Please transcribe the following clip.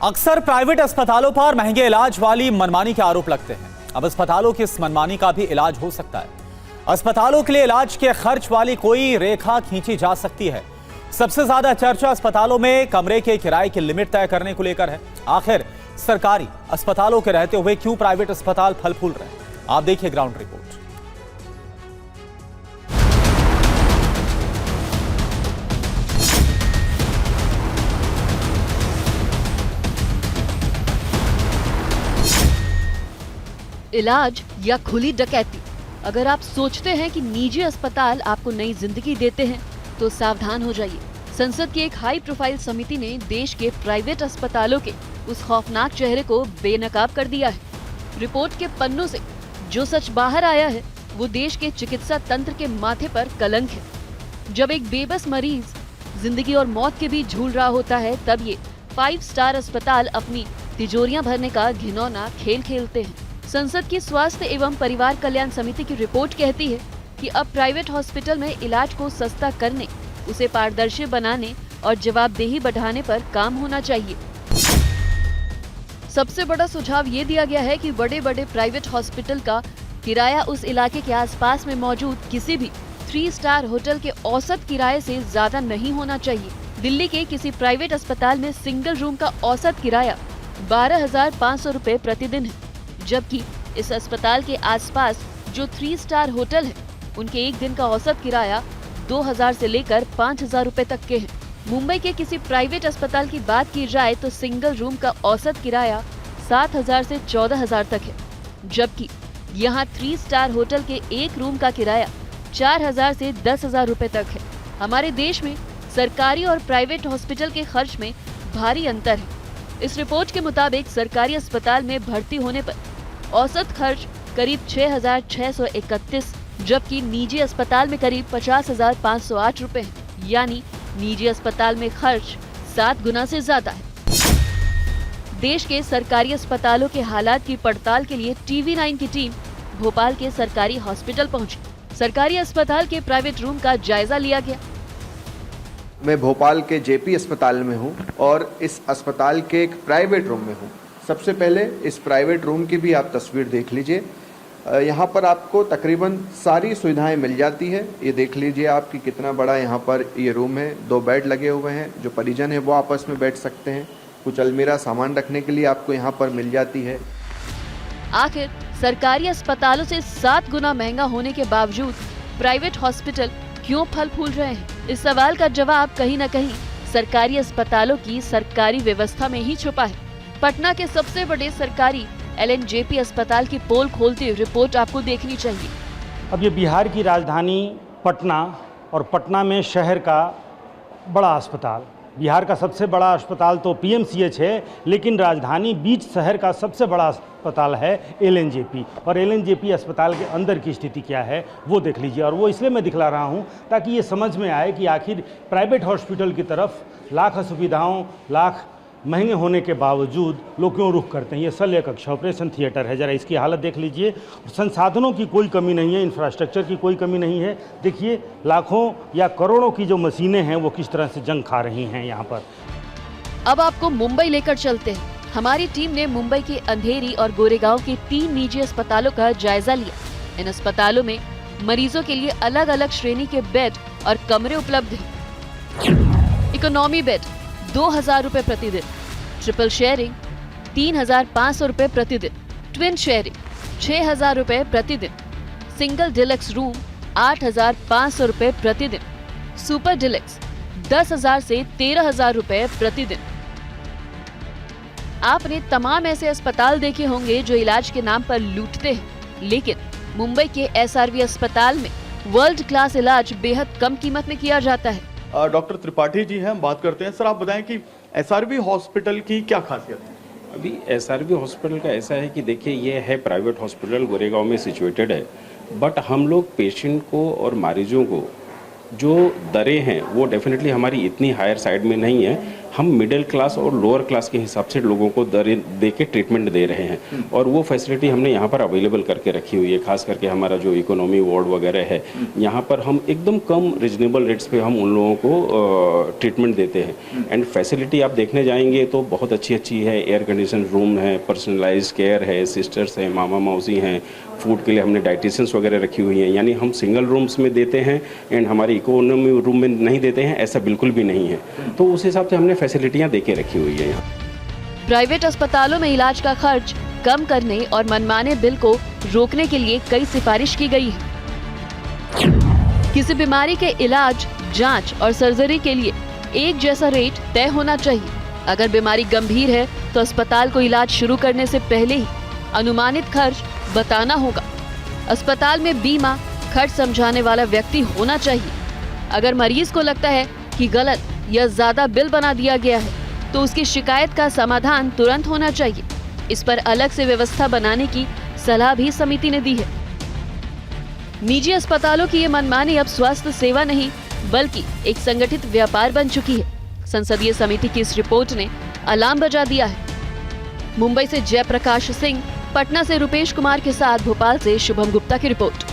अक्सर प्राइवेट अस्पतालों पर महंगे इलाज वाली मनमानी के आरोप लगते हैं। अब अस्पतालों की इस मनमानी का भी इलाज हो सकता है। अस्पतालों के लिए इलाज के खर्च वाली कोई रेखा खींची जा सकती है। सबसे ज्यादा चर्चा अस्पतालों में कमरे के किराए की लिमिट तय करने को लेकर है। आखिर सरकारी अस्पतालों के रहते हुए क्यों प्राइवेट अस्पताल फल फूल रहे हैं? आप देखिए ग्राउंड रिपोर्ट। इलाज या खुली डकैती। अगर आप सोचते हैं कि निजी अस्पताल आपको नई जिंदगी देते हैं तो सावधान हो जाइए। संसद की एक हाई प्रोफाइल समिति ने देश के प्राइवेट अस्पतालों के उस खौफनाक चेहरे को बेनकाब कर दिया है। रिपोर्ट के पन्नों से जो सच बाहर आया है वो देश के चिकित्सा तंत्र के माथे पर कलंक है। जब एक बेबस मरीज जिंदगी और मौत के बीच झूल रहा होता है तब ये 5 स्टार अस्पताल अपनी तिजोरियां भरने का घिनौना खेल खेलते हैं। संसद की स्वास्थ्य एवं परिवार कल्याण समिति की रिपोर्ट कहती है कि अब प्राइवेट हॉस्पिटल में इलाज को सस्ता करने, उसे पारदर्शी बनाने और जवाबदेही बढ़ाने पर काम होना चाहिए। सबसे बड़ा सुझाव ये दिया गया है कि बड़े बड़े प्राइवेट हॉस्पिटल का किराया उस इलाके के आसपास में मौजूद किसी भी 3 स्टार होटल के औसत किराए से ज्यादा नहीं होना चाहिए। दिल्ली के किसी प्राइवेट अस्पताल में सिंगल रूम का औसत किराया 12,500 रुपए प्रतिदिन है, जबकि इस अस्पताल के आसपास जो 3 स्टार होटल है उनके एक दिन का औसत किराया 2,000 से लेकर 5,000 रुपए तक के हैं। मुंबई के किसी प्राइवेट अस्पताल की बात की जाए तो सिंगल रूम का औसत किराया 7,000 से 14,000 तक है, जबकि यहाँ 3 स्टार होटल के एक रूम का किराया 4,000 से 10,000 रुपए तक है। हमारे देश में सरकारी और प्राइवेट हॉस्पिटल के खर्च में भारी अंतर है। इस रिपोर्ट के मुताबिक सरकारी अस्पताल में भर्ती होने पर औसत खर्च करीब 6,631, जबकि निजी अस्पताल में करीब 50,508 रुपए है। यानी निजी अस्पताल में खर्च 7 गुना से ज्यादा है। देश के सरकारी अस्पतालों के हालात की पड़ताल के लिए TV9 की टीम भोपाल के सरकारी हॉस्पिटल पहुंची। सरकारी अस्पताल के प्राइवेट रूम का जायजा लिया गया। मैं भोपाल के JP अस्पताल में हूं और इस अस्पताल के एक प्राइवेट रूम में हूं। सबसे पहले इस प्राइवेट रूम की भी आप तस्वीर देख लीजिए। यहाँ पर आपको तकरीबन सारी सुविधाएं मिल जाती है। ये देख लीजिए आप कि कितना बड़ा यहाँ पर ये रूम है। 2 बेड लगे हुए हैं, जो परिजन है वो आपस में बैठ सकते हैं। कुछ अलमीरा सामान रखने के लिए आपको यहाँ पर मिल जाती है। आखिर सरकारी अस्पतालों से 7 गुना महंगा होने के बावजूद प्राइवेट हॉस्पिटल क्यों फल फूल रहे हैं? इस सवाल का जवाब कहीं न कहीं सरकारी अस्पतालों की सरकारी व्यवस्था में ही छुपा है। पटना के सबसे बड़े सरकारी LNJP अस्पताल की पोल खोलती रिपोर्ट आपको देखनी चाहिए। अब ये बिहार की राजधानी पटना और पटना में शहर का बड़ा अस्पताल, बिहार का सबसे बड़ा अस्पताल तो PMCH है, लेकिन राजधानी बीच शहर का सबसे बड़ा अस्पताल है LNJP। और LNJP अस्पताल के अंदर की स्थिति क्या है वो देख लीजिए। और वो इसलिए मैं दिखला रहा हूँ ताकि ये समझ में आए कि आखिर प्राइवेट हॉस्पिटल की तरफ लाख सुविधाओं, लाख महंगे होने के बावजूद लोग क्यों रुख करते हैं। ये शल्य कक्ष ऑपरेशन थिएटर है, ज़रा इसकी हालत देख लीजिए। संसाधनों की कोई कमी नहीं है, इंफ्रास्ट्रक्चर की कोई कमी नहीं है। देखिए लाखों या करोड़ों की जो मशीनें हैं वो किस तरह से जंग खा रही हैं यहाँ पर। अब आपको मुंबई लेकर चलते हैं। हमारी टीम ने मुंबई के अंधेरी और गोरेगांव के 3 निजी अस्पतालों का जायजा लिया। इन अस्पतालों में मरीजों के लिए अलग अलग श्रेणी के बेड और कमरे उपलब्ध हैं। इकोनॉमी बेड 2,000 रुपए प्रतिदिन, ट्रिपल शेयरिंग 3,500 रुपए प्रतिदिन, ट्विन शेयरिंग 6,000 रुपए प्रतिदिन, सिंगल डिलक्स रूम 8,500 रुपए प्रतिदिन, सुपर डिलक्स 10,000 से 13,000 रुपए प्रतिदिन। आपने तमाम ऐसे अस्पताल देखे होंगे जो इलाज के नाम पर लूटते हैं, लेकिन मुंबई के SRV अस्पताल में वर्ल्ड क्लास इलाज बेहद कम कीमत में किया जाता है। डॉक्टर त्रिपाठी जी हैं, हम बात करते हैं। सर आप बताएं कि SRV हॉस्पिटल की क्या खासियत है? अभी SRV हॉस्पिटल का ऐसा है कि देखिए ये है प्राइवेट हॉस्पिटल, गोरेगांव में सिचुएटेड है, बट हम लोग पेशेंट को और मरीजों को जो दरें हैं वो डेफिनेटली हमारी इतनी हायर साइड में नहीं है। हम मिडिल क्लास और लोअर क्लास के हिसाब से लोगों को दर दे के ट्रीटमेंट दे रहे हैं और वो फैसिलिटी हमने यहाँ पर अवेलेबल करके रखी हुई है। खास करके हमारा जो इकोनॉमी वार्ड वगैरह है, यहाँ पर हम एकदम कम रिजनेबल रेट्स पे हम उन लोगों को ट्रीटमेंट देते हैं। एंड फैसिलिटी आप देखने जाएंगे तो बहुत अच्छी है। एयर कंडीशन रूम है, पर्सनलाइज केयर है, सिस्टर्स हैं, मामा मौसी हैं, फूड के लिए हमने डाइटिशियंस वगैरह रखी हुई हैं। यानी हम सिंगल रूम्स में देते हैं एंड हमारे इकोनॉमी रूम में नहीं देते हैं, ऐसा बिल्कुल भी नहीं है। तो उस हिसाब से हमने फैसिलिटियाँ दे के रखी हुई है यहाँ। प्राइवेट अस्पतालों में इलाज का खर्च कम करने और मनमाने बिल को रोकने के लिए कई सिफारिश की गई है। किसी बीमारी के इलाज, जांच और सर्जरी के लिए एक जैसा रेट तय होना चाहिए। अगर बीमारी गंभीर है तो अस्पताल को इलाज शुरू करने से पहले ही अनुमानित खर्च बताना होगा। अस्पताल में बीमा खर्च समझाने वाला व्यक्ति होना चाहिए। अगर मरीज को लगता है कि गलत या ज्यादा बिल बना दिया गया है तो उसकी शिकायत का समाधान तुरंत होना चाहिए। इस पर अलग से व्यवस्था बनाने की सलाह भी समिति ने दी है। निजी अस्पतालों की ये मनमानी अब स्वास्थ्य सेवा नहीं बल्कि एक संगठित व्यापार बन चुकी है। संसदीय समिति की इस रिपोर्ट ने अलार्म बजा दिया है। मुंबई से जयप्रकाश सिंह, पटना से रुपेश कुमार के साथ भोपाल से शुभम गुप्ता की रिपोर्ट।